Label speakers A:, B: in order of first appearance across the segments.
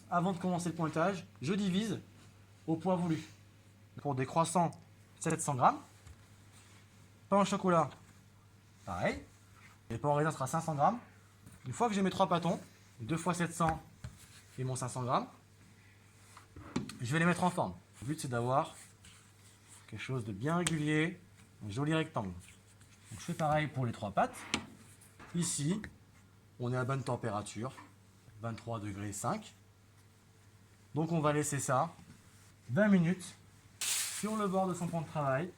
A: Avant de commencer le pointage, je divise au poids voulu. Pour des croissants, 700 grammes. Pain au chocolat, pareil. Et le pain au raisin sera 500 grammes. Une fois que j'ai mes 3 pâtons, 2 fois 700 et mon 500 grammes, je vais les mettre en forme. Le but c'est d'avoir quelque chose de bien régulier, un joli rectangle. Donc, je fais pareil pour les 3 pâtes. Ici, on est à bonne température, 23 degrés 5. Donc on va laisser ça 20 minutes sur le bord de son plan de travail.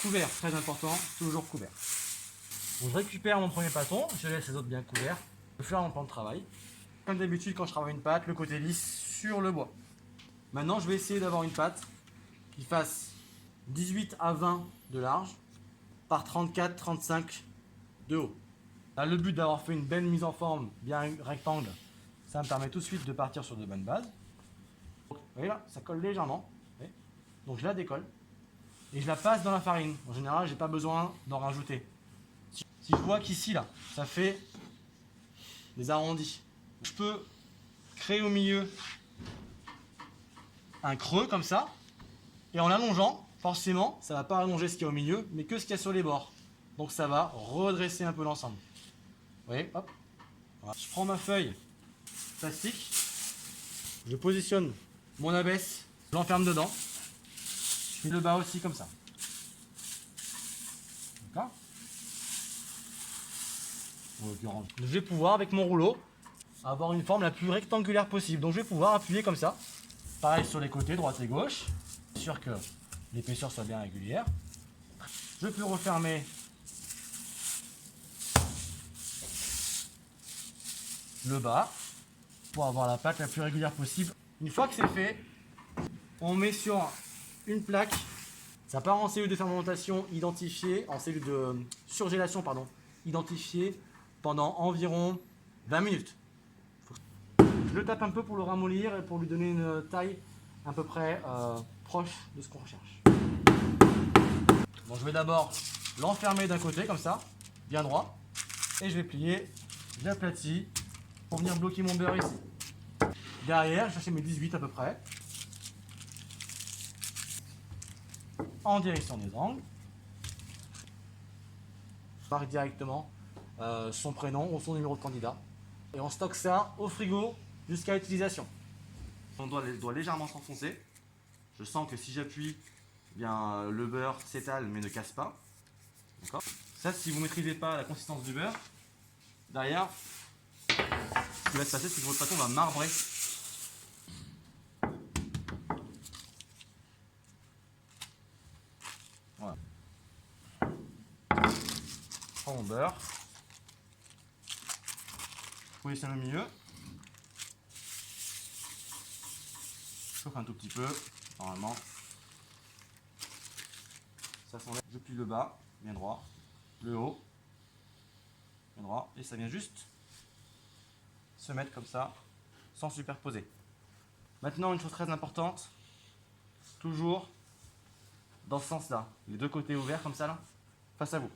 A: Couvert, très important, toujours couvert. Donc je récupère mon premier pâton, je laisse les autres bien couverts. Je fais mon plan de travail. Comme d'habitude, quand je travaille une pâte, le côté lisse sur le bois. Maintenant, je vais essayer d'avoir une pâte qui fasse 18 à 20 de large par 34-35 de haut. Là, le but d'avoir fait une belle mise en forme, bien rectangle, ça me permet tout de suite de partir sur de bonnes bases. Vous voyez là, ça colle légèrement. Donc je la décolle et je la passe dans la farine. En général, j'ai pas besoin d'en rajouter. Si je vois qu'ici, là, ça fait des arrondis, je peux créer au milieu un creux comme ça, et en allongeant, forcément, ça va pas allonger ce qu'il y a au milieu, mais que ce qu'il y a sur les bords. Donc ça va redresser un peu l'ensemble. Vous voyez, hop. Voilà. Je prends ma feuille plastique, je positionne mon abaisse, je l'enferme dedans, je fais le bas aussi comme ça. D'accord ? Je vais pouvoir, avec mon rouleau, avoir une forme la plus rectangulaire possible. Donc je vais pouvoir appuyer comme ça. Pareil sur les côtés, droite et gauche. Sûr que l'épaisseur soit bien régulière. Je peux refermer le bas pour avoir la pâte la plus régulière possible. Une fois que c'est fait, on met sur une plaque. Ça part en cellule de fermentation identifiée, en cellule de surgélation, pardon, identifiée pendant environ 20 minutes. Je le tape un peu pour le ramollir et pour lui donner une taille à peu près proche de ce qu'on recherche. Bon, je vais d'abord l'enfermer d'un côté comme ça, bien droit, et je vais plier, j'aplatis pour venir bloquer mon beurre ici. Derrière, je cherche mes 18 à peu près, en direction des angles. Je marque directement son prénom ou son numéro de candidat. Et on stocke ça au frigo jusqu'à utilisation. On doit légèrement s'enfoncer. Je sens que si j'appuie, eh bien le beurre s'étale mais ne casse pas. D'accord ? Ça, si vous ne maîtrisez pas la consistance du beurre, derrière, ce qui va se passer, c'est que votre pâton va marbrer. Voilà. Je prends mon beurre. Je positionne au milieu. Je chauffe un tout petit peu, normalement. Ça s'enlève. Je plie le bas, bien droit. Le haut, bien droit. Et ça vient juste se mettre comme ça, sans superposer. Maintenant, une chose très importante, toujours dans ce sens-là. Les deux côtés ouverts comme ça, là, face à vous.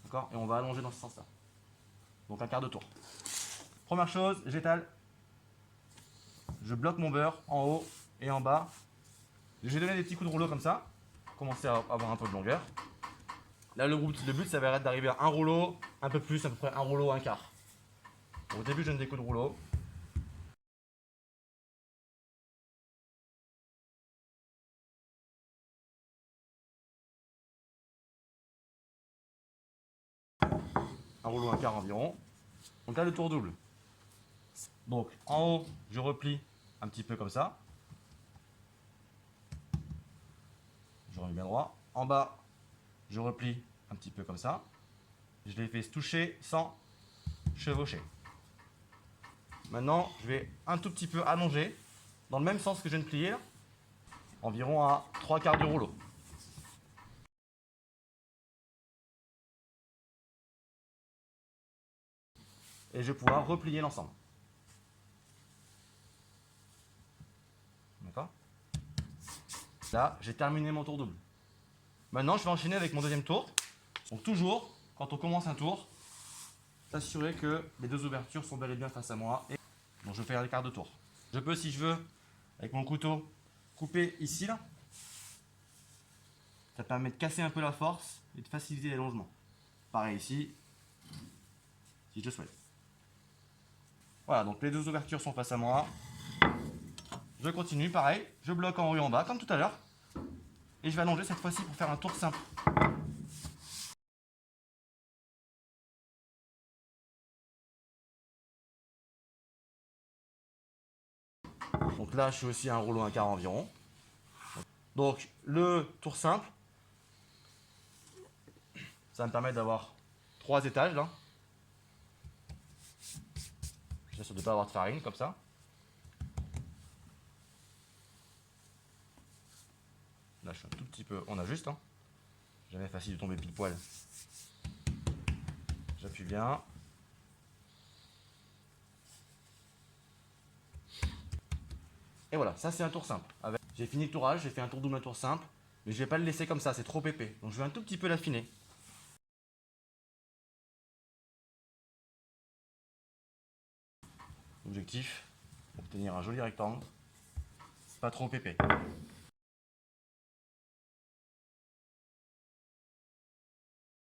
A: D'accord ? Et on va allonger dans ce sens-là. Donc un quart de tour. Première chose, j'étale. Je bloque mon beurre en haut et en bas. J'ai donné des petits coups de rouleau comme ça. Pour commencer à avoir un peu de longueur. Là, le but, ça va être d'arriver à un rouleau, un peu plus, à peu près un rouleau, un quart. Au début, je donne des coups de rouleau. Un rouleau, un quart environ. Donc là, le tour double. Donc, en haut, je replie un petit peu comme ça. Je remets bien droit. En bas, je replie un petit peu comme ça. Je les fais se toucher sans chevaucher. Maintenant, je vais un tout petit peu allonger dans le même sens que je viens de plier, là, environ à 3 quarts du rouleau. Et je vais pouvoir replier l'ensemble. D'accord ? Là, j'ai terminé mon tour double. Maintenant, je vais enchaîner avec mon deuxième tour. Donc toujours, quand on commence un tour, s'assurer que les deux ouvertures sont bel et bien face à moi. Donc je fais un quart de tour. Je peux, si je veux, avec mon couteau, couper ici, là. Ça permet de casser un peu la force et de faciliter l'allongement. Pareil ici, si je le souhaite. Voilà, donc les deux ouvertures sont face à moi. Je continue, pareil, je bloque en haut et en bas, comme tout à l'heure. Et je vais allonger cette fois-ci pour faire un tour simple. Donc là, je suis aussi à un rouleau 1/4 environ. Donc le tour simple, ça me permet d'avoir 3 étages là. J'essaie de ne pas avoir de farine comme ça. Là, je suis un tout petit peu, on ajuste. Hein. Jamais facile de tomber pile poil. J'appuie bien. Et voilà, ça c'est un tour simple. J'ai fini le tourage, j'ai fait un tour double, un tour simple. Mais je ne vais pas le laisser comme ça, c'est trop épais. Donc je vais un tout petit peu l'affiner. Objectif, obtenir un joli rectangle. Pas trop épais.